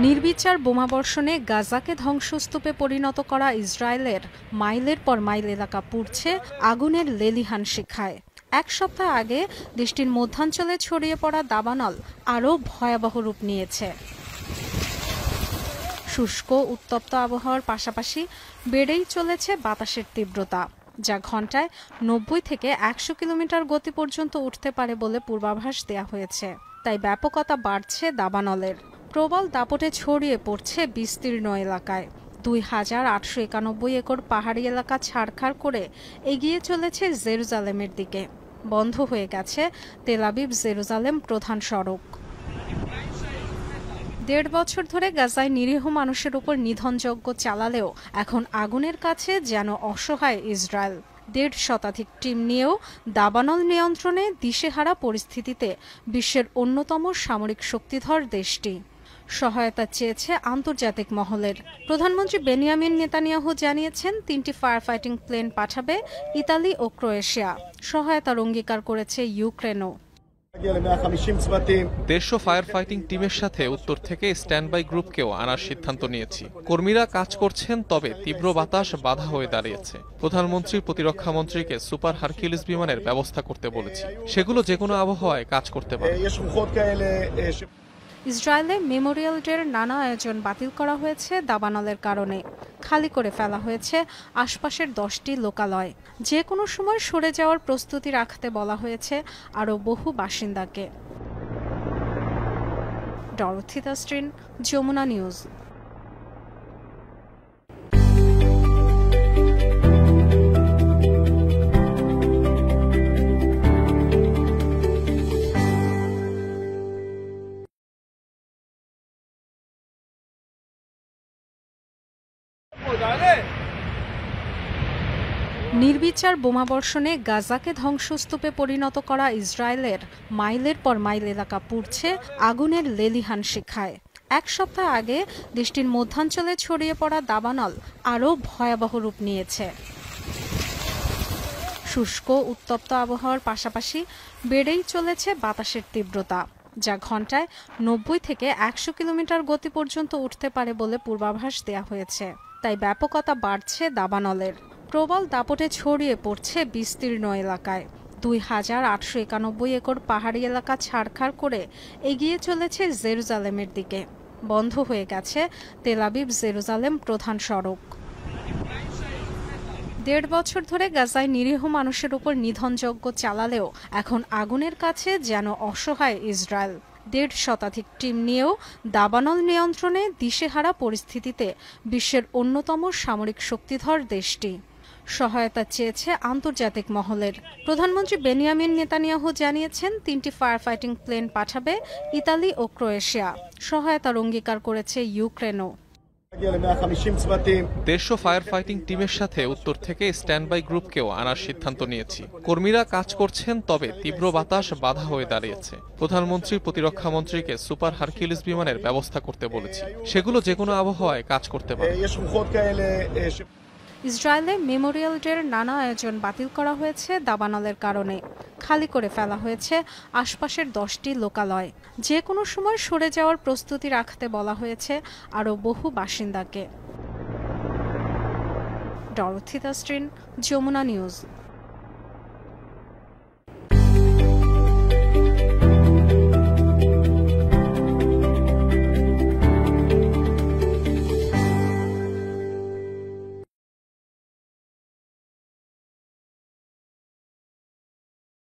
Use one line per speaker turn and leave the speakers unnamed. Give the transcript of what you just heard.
নির্বিচার বোমাবর্ষণে গাজাকে ধ্বংসস্তূপে পরিণত করা ইসরায়েলের মাইলের পর মাইল এলাকা পুড়ছে আগুনের লেলিহান শিখায়। এক সপ্তাহ আগে দেশটির মধ্যাঞ্চলে ছড়িয়ে পড়া দাবানল আরও ভয়াবহ রূপ নিয়েছে। শুষ্ক উত্তপ্ত আবহাওয়ার পাশাপাশি বেড়েই চলেছে বাতাসের তীব্রতা, যা ঘন্টায় 90 থেকে 100 কিলোমিটার গতি পর্যন্ত উঠতে পারে বলে পূর্বাভাস দেওয়া হয়েছে। তাই ব্যাপকতা বাড়ছে দাবানলের। প্রবল দাপটে ছড়িয়ে পড়ছে বিস্তীর্ণ এলাকায়। 2891 একর পাহাড়ি এলাকা ছাড়খাড় করে এগিয়ে চলেছে জেরুজালেমের দিকে। বন্ধ হয়ে গেছে তেল আবিব জেরুজালেম প্রধান সড়ক। 1.5 বছর ধরে গাজায় নিরীহ মানুষের উপর নিধনযজ্ঞ চালালেও এখন আগুনের কাছে যেন অসহায় ইসরায়েল। 1.5 শতাধিক টিম নিয়েও দাবানল নিয়ন্ত্রণে দিশেহারা পরিস্থিতিতে বিশ্বের অন্যতম সামরিক শক্তিধর দেশটি সহায়তা চেয়েছে আন্তর্জাতিক মহলের। প্রধানমন্ত্রী বেনিয়ামিন নেতানিয়াহু জানিয়েছেন 3টি ফায়ার ফাইটিং প্লেন পাঠাবে ইতালি ও ক্রোয়েশিয়া। সহায়তার অঙ্গীকার করেছে ইউক্রেনও।
150 ফায়ার ফাইটিং টিমের সাথে উত্তর থেকে স্ট্যান্ড বাই গ্রুপকেও আনার সিদ্ধান্ত নিয়েছি। কর্মীরা কাজ করছেন, তবে তীব্র বাতাস বাধা হয়ে দাঁড়িয়েছে। প্রধানমন্ত্রী প্রতিরক্ষা মন্ত্রীকে সুপার হারকিউলিস বিমানের ব্যবস্থা করতে বলেছি। সেগুলো যেকোনো আবহাওয়ায় কাজ করতে পারে।
ইসরায়েলে মেমোরিয়াল ডের নানা আয়োজন বাতিল করা হয়েছে দাবানলের কারণে। খালি করে ফেলা হয়েছে আশপাশের 10টি লোকালয়। যে কোনো সময় সরে যাওয়ার প্রস্তুতি রাখতে বলা হয়েছে আরও বহু বাসিন্দাকে। Dorothy Tasrin, Jamuna news. নির্বিচার বোমাবর্ষণে গাজাকে ধ্বংসস্তূপে পরিণত করা ইসরায়েলের মাইলের পর মাইল এলাকা পুড়ছে আগুনের লেলিহান শিখায়। এক সপ্তাহ আগে দেশটির মধ্যাঞ্চলে ছড়িয়ে পড়া দাবানল আরও ভয়াবহ রূপ নিয়েছে। শুষ্ক উত্তপ্ত আবহাওয়ার পাশাপাশি বেড়েই চলেছে বাতাসের তীব্রতা, যা ঘন্টায় 90 থেকে 100 কিলোমিটার গতি পর্যন্ত উঠতে পারে বলে পূর্বাভাস দেওয়া হয়েছে। তাই ব্যাপকতা বাড়ছে দাবানলের। প্রবল দাপটে ছড়িয়ে পড়ছে বিস্তীর্ণ এলাকায়। 2891 একর পাহাড়ি এলাকা ছাড়খাড় করে এগিয়ে চলেছে জেরুজালেমের দিকে। বন্ধ হয়ে গেছে তেল আবিব জেরুজালেম প্রধান সড়ক। 1.5 বছর ধরে গাজায় নিরীহ মানুষের উপর নিধনযজ্ঞ চালালেও এখন আগুনের কাছে যেন অসহায় ইসরায়েল। 1.5 শতাধিক টিম নিয়েও দাবানল নিয়ন্ত্রণে দিশেহারা পরিস্থিতিতে বিশ্বের অন্যতম সামরিক শক্তিধর দেশটি সহায়তা চেয়েছে আন্তর্জাতিক মহলের। প্রধানমন্ত্রী বেনিয়ামিন নেতানিয়াহু জানিয়েছেন 3টি ফায়ার ফাইটিং প্লেন পাঠাবে ইতালি ও ক্রোয়েশিয়া। সহায়তার অঙ্গীকার করেছে ইউক্রেনও।
150 ফায়ার ফাইটিং টিমের সাথে উত্তর থেকে স্ট্যান্ড বাই গ্রুপকেও আনার সিদ্ধান্ত নিয়েছি। কর্মীরা কাজ করছেন, তবে তীব্র বাতাস বাধা হয়ে দাঁড়িয়েছে। প্রধানমন্ত্রী প্রতিরক্ষা মন্ত্রীকে সুপার হারকিউলিস বিমানের ব্যবস্থা করতে বলেছি। সেগুলো যেকোনো আবহাওয়ায় কাজ করতে পারে।
ইসরায়েলে মেমোরিয়াল ডের নানা আয়োজন বাতিল করা হয়েছে দাবানলের কারণে। খালি করে ফেলা হয়েছে আশপাশের 10টি লোকালয়। যে কোনো সময় সরে যাওয়ার প্রস্তুতি রাখতে বলা হয়েছে আরও বহু বাসিন্দাকে। Dorothy Tasrin, Jamuna news.